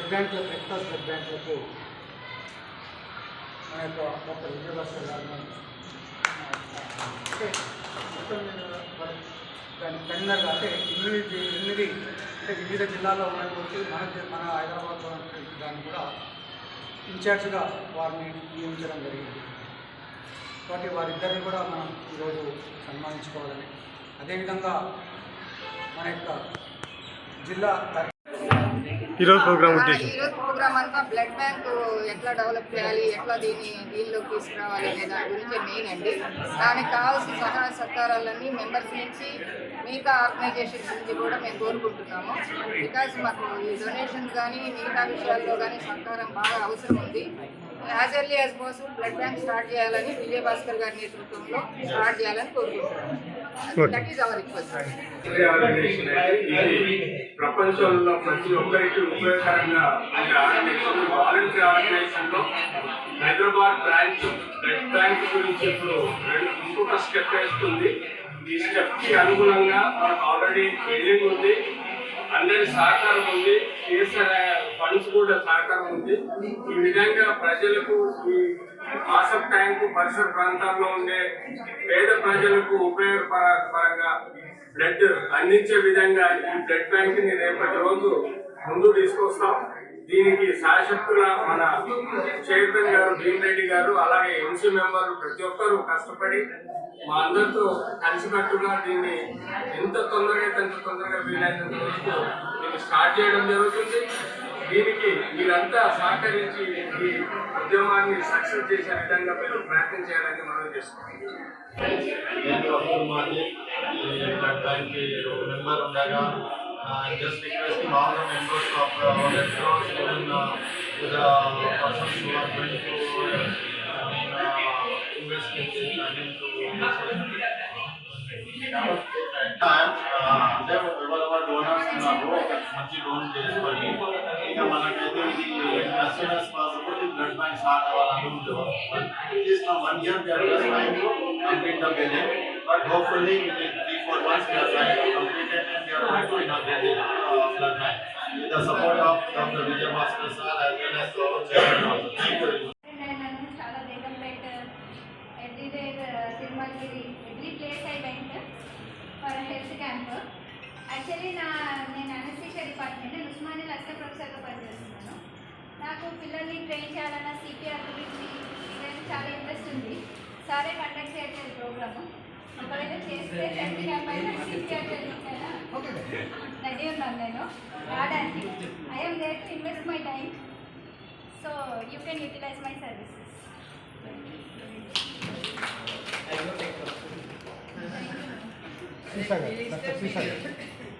Blood బ్యాంకులకు, red cross blood బ్యాంకులకు మన యొక్క డాక్టర్ విజయభాస్కర్ గారిని అంటే మొత్తం దాని కన్వీనర్గా అంటే ఎనిమిది అంటే వివిధ జిల్లాల్లో ఉన్నటువంటి మన హైదరాబాద్లో ఉన్నటువంటి దాన్ని కూడా ఇన్ఛార్జ్గా వారిని నియమించడం జరిగింది. కాబట్టి వారిద్దరిని కూడా మనం ఈరోజు సన్మానించుకోవాలని, అదేవిధంగా మన యొక్క జిల్లా ఈరోజు ప్రోగ్రామ్ అంతా బ్లడ్ బ్యాంక్ ఎట్లా డెవలప్ చేయాలి, ఎట్లా దీనిలోకి తీసుకురావాలి అనే దాని గురించి మెయిన్ అండి. దానికి కావాల్సిన సహాయ సహకారాలన్నీ మెంబర్స్ నుంచి మిగతా ఆర్గనైజేషన్స్ నుంచి కూడా మేము కోరుకుంటున్నాము. బికాజ్ మాకు ఈ డొనేషన్స్ కానీ మిగతా విషయాల్లో కానీ సహకారం బాగా అవసరం ఉంది. As early as possible blood bank start చేయాలని విజయభాస్కర్ గారి నేతృత్వంలో స్టార్ట్ చేయాలని కోరుకుంటున్నాము. That is our request. ప్రపంచంలో ప్రతి ఒక్కరికి ఉపయోగకరంగా వాలంటరీ ఆర్గనైజేషన్ లో హైదరాబాద్ బ్రాంచ్ బ్లడ్ బ్యాంక్ గురించి ఇప్పుడు ఇంకొక స్టెప్ వేస్తుంది. ఈ స్టెప్ కి అనుగుణంగా మనకు ఆల్రెడీ బిల్డింగ్ ఉంది, అందరి సహకారం ఉంది, కేసీఆర్ ఫండ్స్ కూడా సహకారం ఉంది. ఈ విధంగా ప్రజలకు ఈ మాసప్ ట్యాంక్ పరిసర ప్రాంతాల్లో ఉండే పేద ప్రజలకు ఉపయోగపరంగా బ్లడ్ అందించే విధంగా ఈ బ్లడ్ బ్యాంక్ ని రేపటి రోజు ముందు తీసుకొస్తాం. దీనికి శాశక్తుల మన చైతన్ గారు, భీమరెడ్డి గారు, అలాగే ఎంసీ మెంబర్లు ప్రతి ఒక్కరూ కష్టపడి మా అందరితో కలిసికట్టుగా దీన్ని ఎంత తొందరగా వీలైనంత వరకు దీన్ని స్టార్ట్ చేయడం జరుగుతుంది. దీనికి మీరంతా సహకరించి ఈ ఉద్యమాన్ని సక్సెస్ చేసే విధంగా మీరు ప్రయత్నం చేయాలని మనం చేస్తున్నాం. Just requesting all the members of Red Cross even to the persons who are going to invest in this and into అంటే ఎవరెవరు డోనర్స్ ఉన్నారో మంచి డోన్ చేసుకోండి. ఇక మనకైతే ఇది as soon as possible blood bank start అవ్వాలని ఉండేవారు. It is now 1 year we are just trying to complete the building, but hopefully within 3-4 months we are trying to complete it and we are going to inaugurate the blood bank with the support of Dr. Vijayabhaskar sir as well as our chairman also. Thank you very much. Actually నేను anaesthesia department Osmania లక్ష ప్రొఫెసర్గా పనిచేస్తున్నాను. నాకు పిల్లల్ని train చేయాలన్న CPR గురించి ఇవన్నీ చాలా interest ఉంది. సారే కండక్ట్ చేయట్లేదు ప్రోగ్రాము. ఒకవేళ చేస్తే సిపిఆర్ ట్రైనింగ్ అయినా రెడీ ఉన్నాను నేను రావడానికి. I'm there to invest my time, so you can utilize my services.